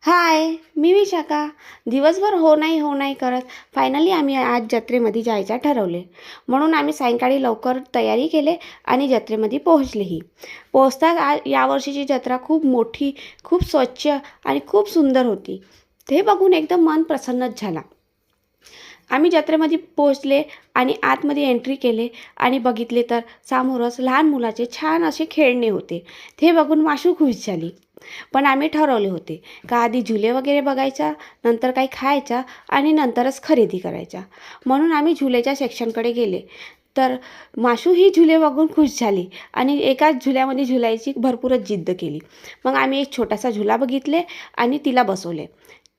हाय, मी विशाखा. दिवसभर हो नाही करत फायनली आम्ही आज जत्रेमध्ये जायचं ठरवले. म्हणून आम्ही सायंकाळी लवकर तयारी केले आणि जत्रेमध्ये पोहोचलेही. पोहोचताच यावर्षीची जत्रा खूप मोठी, खूप स्वच्छ आणि खूप सुंदर होती. ते बघून एकदम मन प्रसन्नच झाला. आम्ही जत्रेमध्ये पोहोचले आणि आतमध्ये एंट्री केले आणि बघितले तर समोरच लहान मुलाचे छान असे खेळणे होते. ते बघून माशू खुश झाली. पण आम्ही ठरवले होते का आधी झुले वगैरे बघायचा, नंतर काही खायचा आणि नंतरच खरेदी करायचा. म्हणून आम्ही झुलेच्या सेक्शनकडे गेले. तर माशू ही झुले बघून खुश झाली आणि एकाच झुल्यामध्ये झुलायची भरपूरच जिद्द केली. मग आम्ही एक छोटासा झुला बघितले आणि तिला बसवले.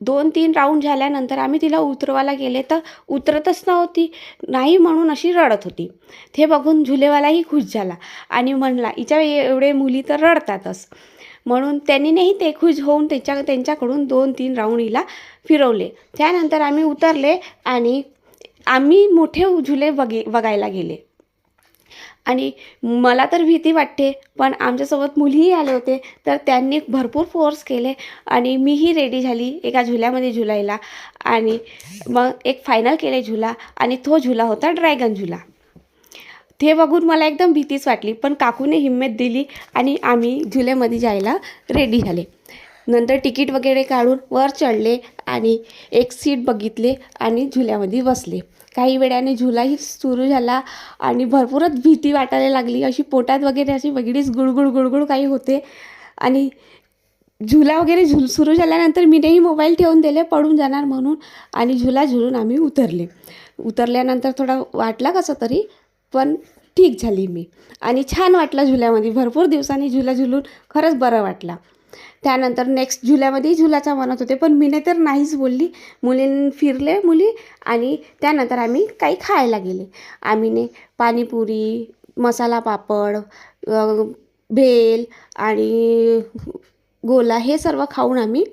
2-3 राऊंड झाल्यानंतर आम्ही तिला उतरवायला गेले तर उतरतच नव्हती. नाही म्हणून अशी रडत होती. ते बघून झुलेवालाही खुश झाला आणि म्हणला, हिच्या एवढे मुली तर रडतातच. म्हणून त्यांनीही ते खुश होऊन त्यांच्याकडून 2-3 राऊंड हिला फिरवले. त्यानंतर आम्ही उतरले आणि आम्ही मोठे झुले बघायला गेले. आणि मला तर भीती वाटते, पण आमच्यासोबत मुलीही आले होते, तर त्यांनी भरपूर फोर्स केले आणि मीही रेडी झाली एका झुल्यामध्ये झुलायला. आणि मग एक फायनल केले झुला आणि तो झुला होता ड्रॅगन झुला. ते बघून मला एकदम भीतीच वाटली, पण काकूने हिंमत दिली आणि आम्ही झुल्यामध्ये जायला रेडी झाले. नंतर तिकीट वगैरे काढून वर चढले आणि एक सीट बघितले आणि झुल्यामध्ये बसले. काही वेळाने झुलाही सुरू झाला आणि भरपूरच भीती वाटायला लागली. अशी पोटात वगैरे अशी वेगळीच गुळगुळ गुळगुळ काही होते. आणि झुला वगैरे सुरू झाल्यानंतर मीनेही मोबाईल ठेवून दिले, पडून जाणार म्हणून. आणि झुला झुलून आम्ही उतरले. उतरल्यानंतर थोडा वाटला कसं तरी, पण ठीक झाली मी. आणि छान वाटलं झुल्यामध्ये. भरपूर दिवसांनी झुला झुलून खरंच बरं वाटलं. त्यानंतर नेक्स्ट झुल्यामध्येही झुलाचा म्हणत होते, पण मीने तर नाहीच बोलली. फिरले मुली आणि त्यानंतर आम्ही काही खायला गेले. आम्हीने पाणीपुरी, मसाला पापड, भेल आणि गोला हे सर्व खाऊन आम्ही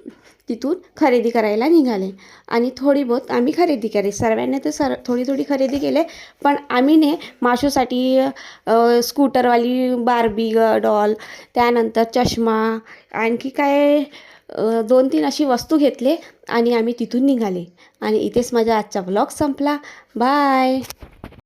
तिथून खरेदी करायला निघाले. आणि थोडी बहुत आम्ही खरेदी केली. सर्वांनी तर थोडी थोडी खरेदी केले, पण आम्हीने माशूसाठी स्कूटरवाली बार्बी डॉल, त्यानंतर चष्मा, आणखी काय 2-3 अशी वस्तू घेतले आणि आम्ही तिथून निघाले. आणि इथेच माझा आजचा ब्लॉग संपला. बाय.